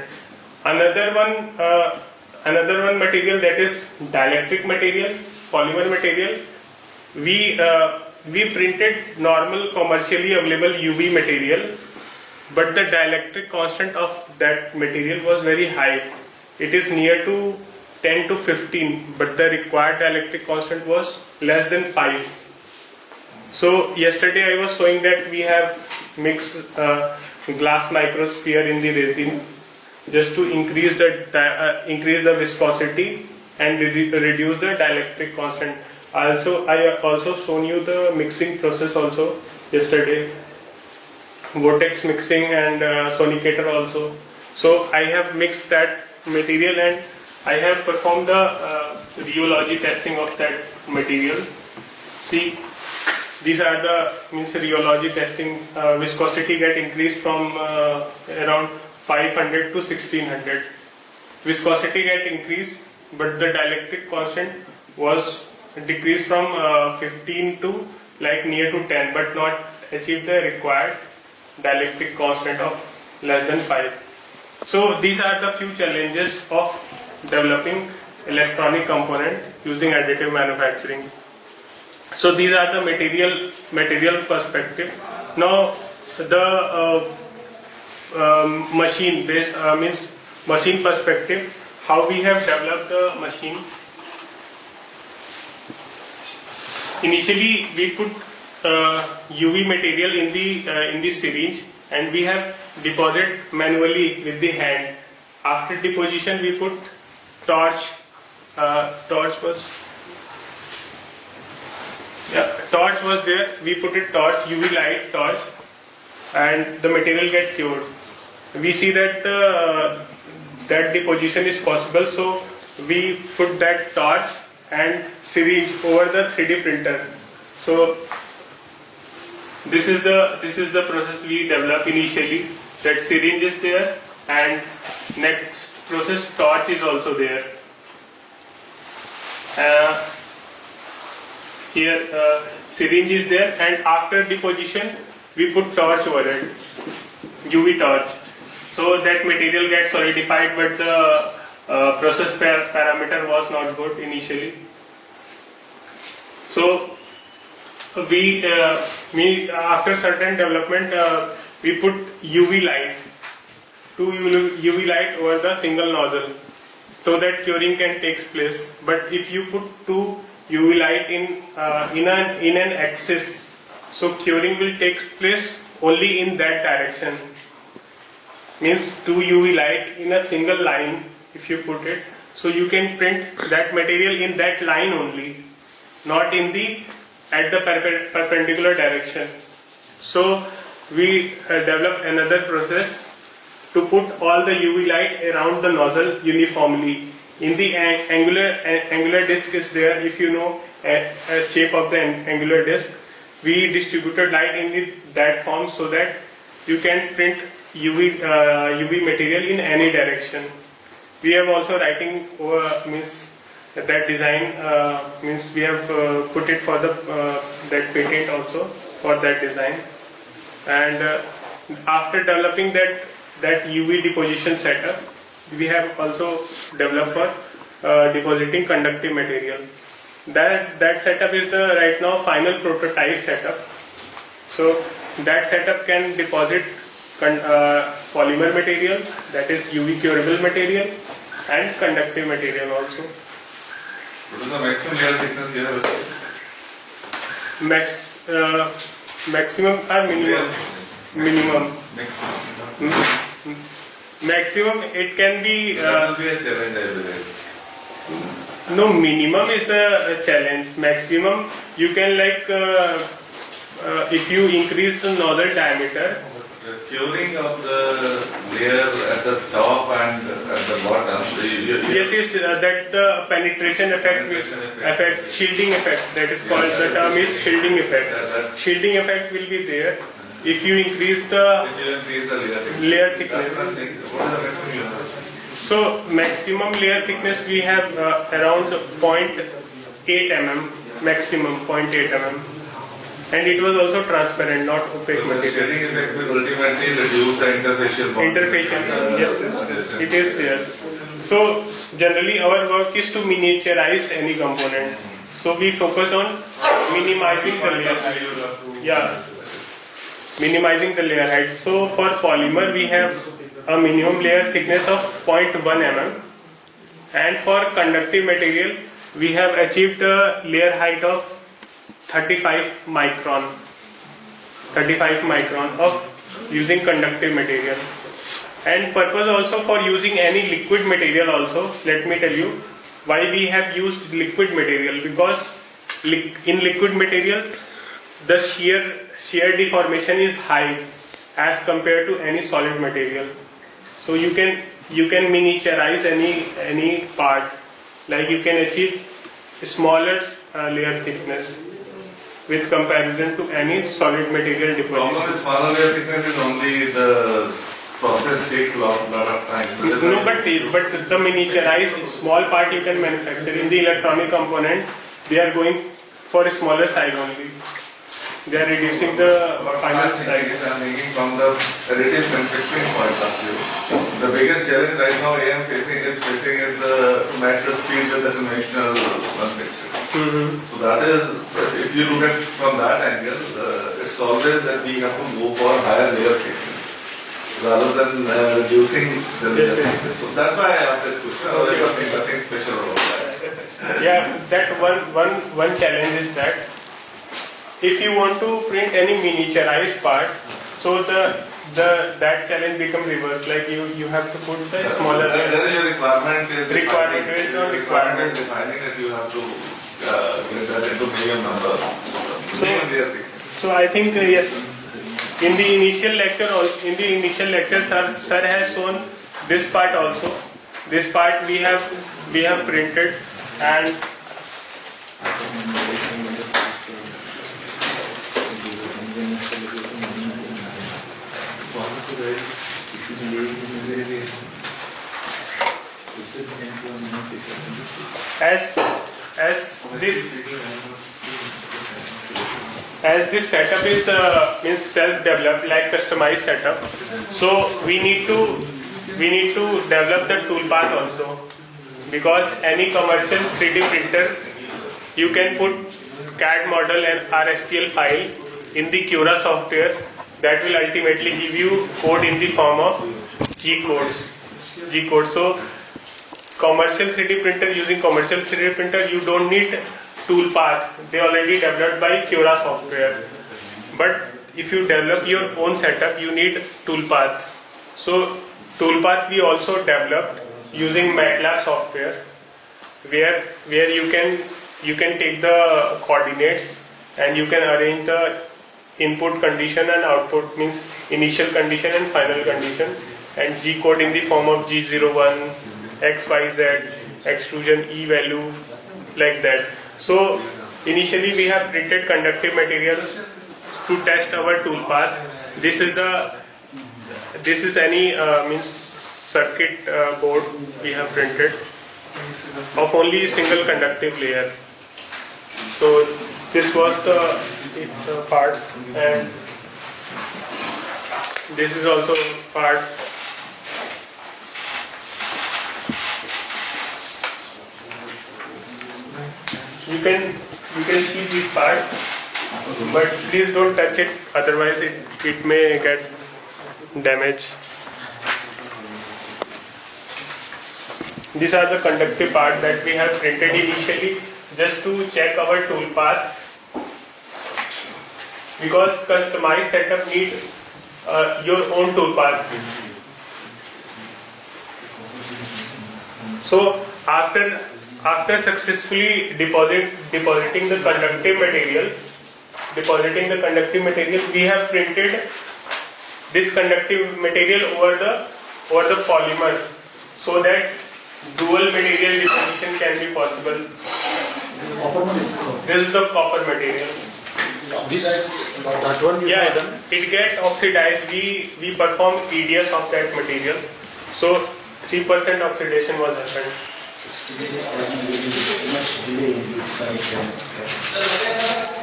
Another one material, that is dielectric material, polymer material. We printed normal commercially available UV material, but the dielectric constant of that material was very high. It is near to 10 to 15, but the required dielectric constant was less than 5. So yesterday I was showing that we have mixed glass microsphere in the resin just to increase the viscosity and reduce the dielectric constant. I also shown you the mixing process also yesterday, vortex mixing and sonicator also. So I have mixed that material, and I have performed the rheology testing of that material. See, these are the rheology testing. Viscosity get increased from around 500 to 1600. Viscosity get increased, but the dielectric constant was decreased from 15 to like near to 10, but not achieve the required dielectric constant of less than 5. So these are the few challenges of developing electronic component using additive manufacturing. So these are the material perspective. Now the machine based means machine perspective, how we have developed the machine. Initially we put UV material in the syringe, and we have deposit manually with the hand. After deposition we put torch was there. We put a torch, UV light torch, and the material get cured. We see that that deposition is possible, so we put that torch and syringe over the 3D printer. So this is the process we develop initially. That syringe is there, and next process torch is also there. Here syringe is there, and after deposition we put torch over it, UV torch, so that material gets solidified, but the process parameter was not good initially. So we after certain development we put UV light, UV light over the single nozzle, so that curing can take place. But if you put two UV light in an axis. So curing will take place only in that direction. Means 2 UV light in a single line, if you put it. So you can print that material in that line only, not in the at the perpendicular direction. So we developed another process to put all the UV light around the nozzle uniformly. In the angular disc is there, if you know a shape of the angular disc. We distributed light in that form so that you can print UV material in any direction. We have also writing over means that design means we have put it for the that patent also for that design. And after developing that UV deposition setup, we have also developed for depositing conductive material. That setup is the right now final prototype setup. So that setup can deposit polymer material, that is UV curable material, and conductive material also. What is the maximum layer thickness you have? Maximum or minimum? Minimum. Maximum it can be. That will be a challenge, I believe. No, minimum is the challenge. Maximum you can if you increase the nozzle diameter. The curing of the layer at the top and at the bottom. Yes, that the penetration effect, shielding effect. That is called. The term is shielding effect. Shielding effect will be there if you increase the layer thickness. What is the maximum you have? So maximum layer thickness we have around 0.8 mm, maximum 0.8 mm, and it was also transparent, not opaque So the material. shading effect will ultimately reduce the interfacial bond. Yes, it is there. So generally our work is to miniaturize any component. So we focus on minimizing the layer height. Yeah, minimizing the layer height. So for polymer we have a minimum layer thickness of 0.1 mm, and for conductive material we have achieved a layer height of 35 micron of using conductive material. And purpose also for using any liquid material also, let me tell you why we have used liquid material, because in liquid material the shear deformation is high as compared to any solid material. So you can miniaturize any part, like you can achieve smaller layer thickness with comparison to any solid material deposition. Problem with smaller layer thickness is only the process takes a lot of time. No, but the miniaturized small part you can manufacture. In the electronic component, they are going for a smaller size only. They are reducing the final size. I'm thinking from the additive manufacturing point of view. The biggest challenge right now I am facing is to match the speed with the conventional manufacturing. So that is, if you look at from that angle, it's always that we have to go for higher layer thickness rather than reducing the layer thickness. So that's why I asked that question. Nothing special about that. Yeah, that one challenge is that if you want to print any miniaturized part, so that challenge become reverse. Like you have to put the smaller. There is a requirement. There is no requirement. Defining that you have to get that into million number. So I think yes. In the initial lecture, sir has shown this part also. This part we have printed, and as this setup is means self-developed, like customized setup, so we need to develop the toolpath also, because any commercial 3D printer, you can put CAD model and RSTL file in the Cura software that will ultimately give you code in the form of G codes. So commercial 3D printer, using commercial 3D printer, you don't need toolpath, they already developed by Cura software. But if you develop your own setup, you need toolpath. So toolpath we also developed using MATLAB software, where you can take the coordinates and you can arrange the input condition and output, means initial condition and final condition, and G code in the form of G01, XYZ, extrusion E value, like that. So initially we have printed conductive material to test our toolpath. This is any means circuit board we have printed of only single conductive layer. So this was the parts, and this is also parts. You can see this part, but please don't touch it, otherwise it may get damaged. These are the conductive parts that we have printed initially just to check our toolpath, because customized setup need your own toolpath. So after successfully depositing the conductive material, we have printed this conductive material over the polymer, so that dual material deposition can be possible. This is the copper material. That one you have done? It get oxidized. We perform EDS of that material, so 3% oxidation was happened.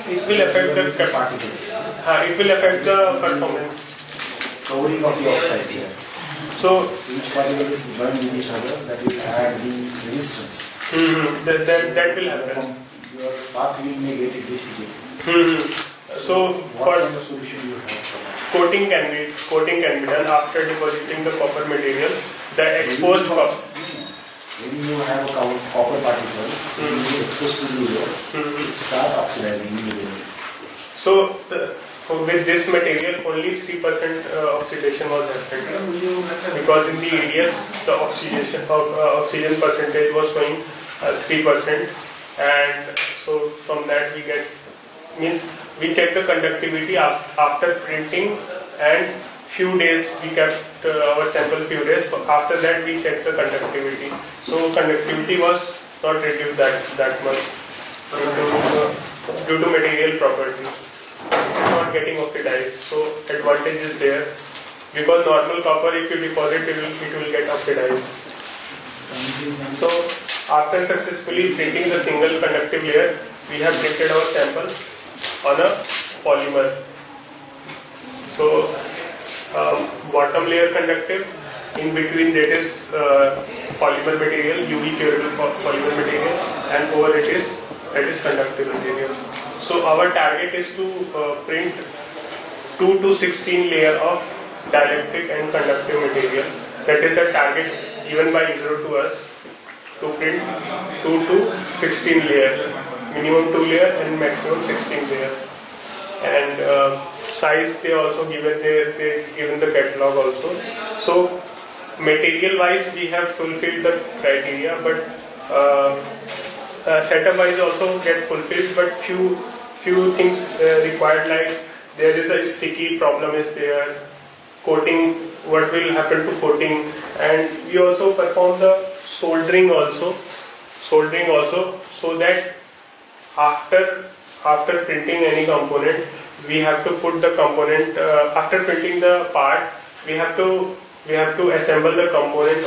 It will affect the performance. Covering of the oxide here. So Each particle will join with each other, that will add the resistance. that will happen. Your path may get it. So What for kind of solution you have for that? coating can be done after depositing the copper material. The exposed copper. When you have a copper particle, exposed to the air, it starts oxidizing immediately. So with this material, only 3% oxidation was happened, because in the EDS the oxygen percentage was showing 3%, and so from that we check the conductivity after printing, and few days we kept our sample few days. After that we checked the conductivity. So conductivity was not reduced that much due to material property. Not getting oxidized, so advantage is there, because normal copper, if you deposit it will get oxidized. So after successfully printing the single conductive layer, we have printed our sample on a polymer. So bottom layer conductive, in between that is polymer material, UV curable polymer material, and over it is conductive material. So our target is to print 2 to 16 layer of dielectric and conductive material. That is the target given by ISRO to us, to print 2 to 16 layer, minimum 2 layer and maximum 16 layer. And size they also given, they given the catalog also. So material wise we have fulfilled the criteria, but setup wise also get fulfilled, but few things required, like there is a sticky problem is there, coating, what will happen to coating, and we also perform the soldering also, so that after printing any component, we have to put the component, after printing the part, we have to assemble the component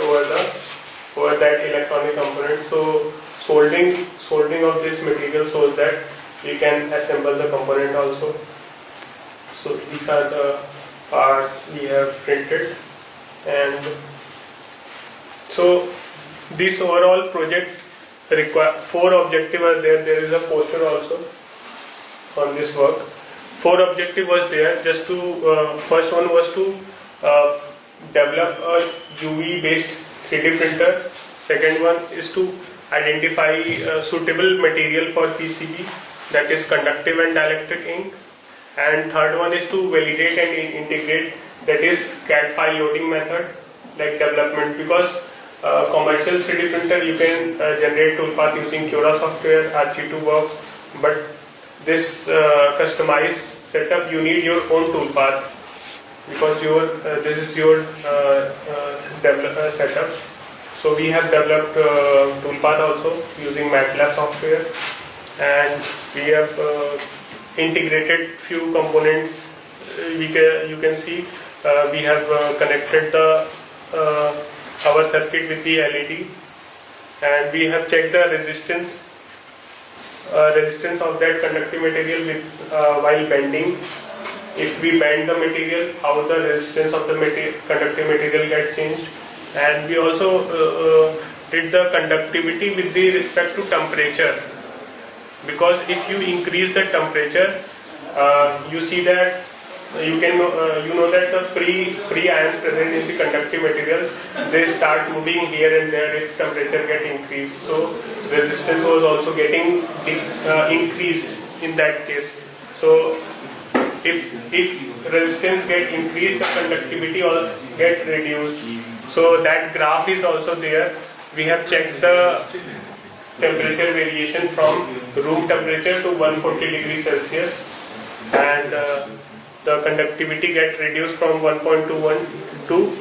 over that electronic component. So soldering of this material so that we can assemble the component also. So these are the parts we have printed, and so this overall project require 4 objectives are there. There is a poster also on this work. 4 objectives was there. Just to first one was to develop a UV based 3D printer. Second one is to identify suitable material for PCB, that is conductive and dielectric ink, and third one is to validate and integrate, that is CAD file loading method, like development, because commercial 3D printer you can generate toolpath using Cura software, Archie2 works, but this customized setup you need your own toolpath, because this is your setup. So we have developed toolpath also using MATLAB software, and we have integrated few components. You can see we have connected our circuit with the LED, and we have checked the resistance of that conductive material with while bending. If we bend the material, how the resistance of the conductive material get changed, and we also did the conductivity with the respect to temperature, because if you increase the temperature, you see that you know that the free ions present in the conductive material, they start moving here and there if temperature get increased. So resistance was also getting increased in that case. So if resistance get increased, the conductivity will get reduced. So that graph is also there. We have checked the temperature variation from room temperature to 140 degrees Celsius, and the conductivity get reduced from 1.21 into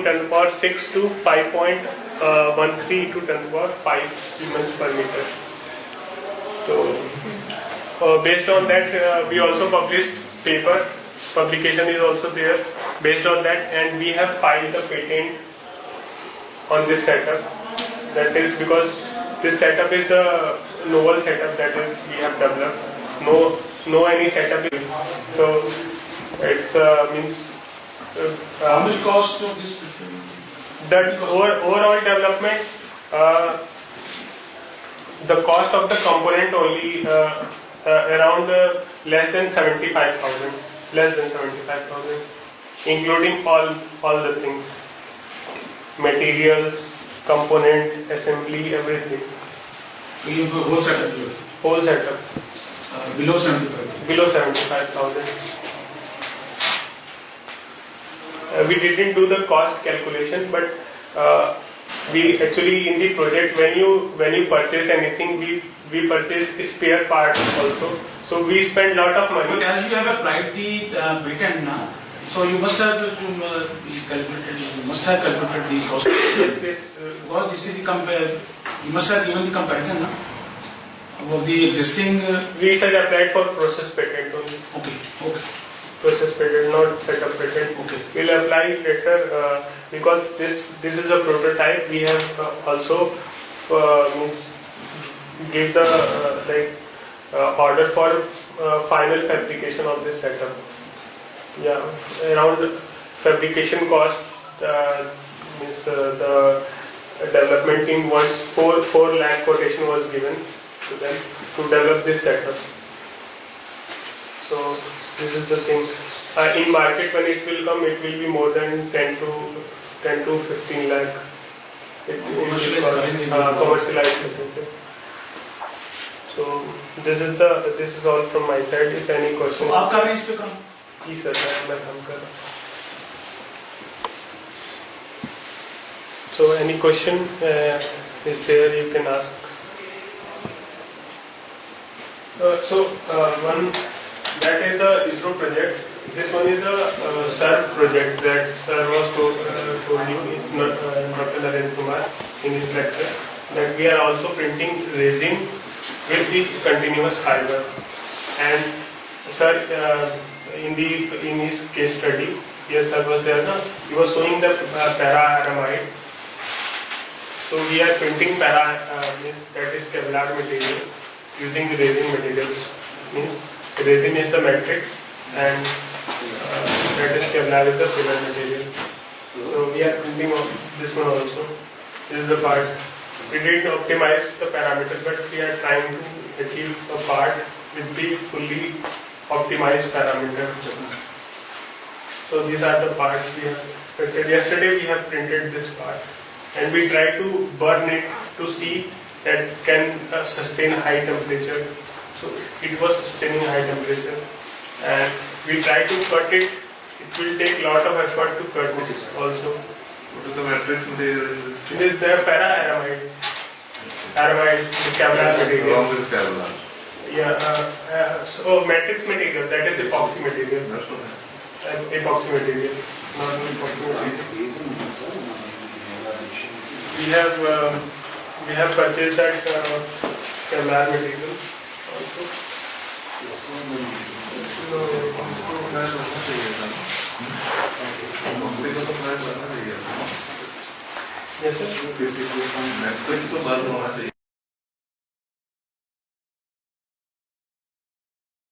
10⁻⁶ to 5.13 into 10⁵ Siemens per meter. So based on that, we also published paper. Publication is also there based on that, and we have filed the patent on this setup. That is because this setup is the novel setup that is we have developed. No any setup. So it means How much cost of this? that overall development, the cost of the component only around less than 75,000, including all the things, materials, component, assembly, everything. So you have a whole setup here. Whole setup. Below 75. Below 75,000. We didn't do the cost calculation, but we actually in the project, when you purchase anything, we purchase spare parts also. So we spend lot of But money. as you have applied the patent now, so you must have calculated the cost. Because this is the you must have given the comparison now of the existing. We said applied for process patent only. Okay. Process patent, not setup patent. Okay. We'll apply later because this is a prototype. We have also give the order for final fabrication of this setup. Yeah, around fabrication cost means the development team wants 4 lakh quotation was given to them to develop this setup. So this is the thing. In market, when it will come, it will be more than 10 to 15 lakh. It will be commercialized. So this is all from my side. If any question. So आप कर रहे हैं इस पे काम? जी sir, मैं काम कर रहा हूँ. So any question is there, you can ask. One that is the ISRO project. This one is a SERV project that sir was told you, Dr. Narendra Kumar in his lecture, that we are also printing resin with the continuous fiber. And sir, in his case study, yes sir was there, he was showing the para-aramide. So we are printing that is Kevlar material using resin materials. Means resin is the matrix and that is Kevlar is the filler material. So we are printing this one also. This is the part. We didn't optimize the parameter, but we are trying to achieve a part with the fully optimized parameter. So these are the parts we have printed. Yesterday we have printed this part. and we try to burn it to see that can sustain high temperature. So it was sustaining high temperature, and we try to cut it. It will take lot of effort to cut it also. What is the matrix material in this? It is the para-aramide, the Kevlar material. Along with Kevlar. Yeah, so matrix material, that is epoxy material. That's what Epoxy material, not epoxy material. We have purchased that Kevlar material also. Yes, sir. Netflix को बंद होना चाहिए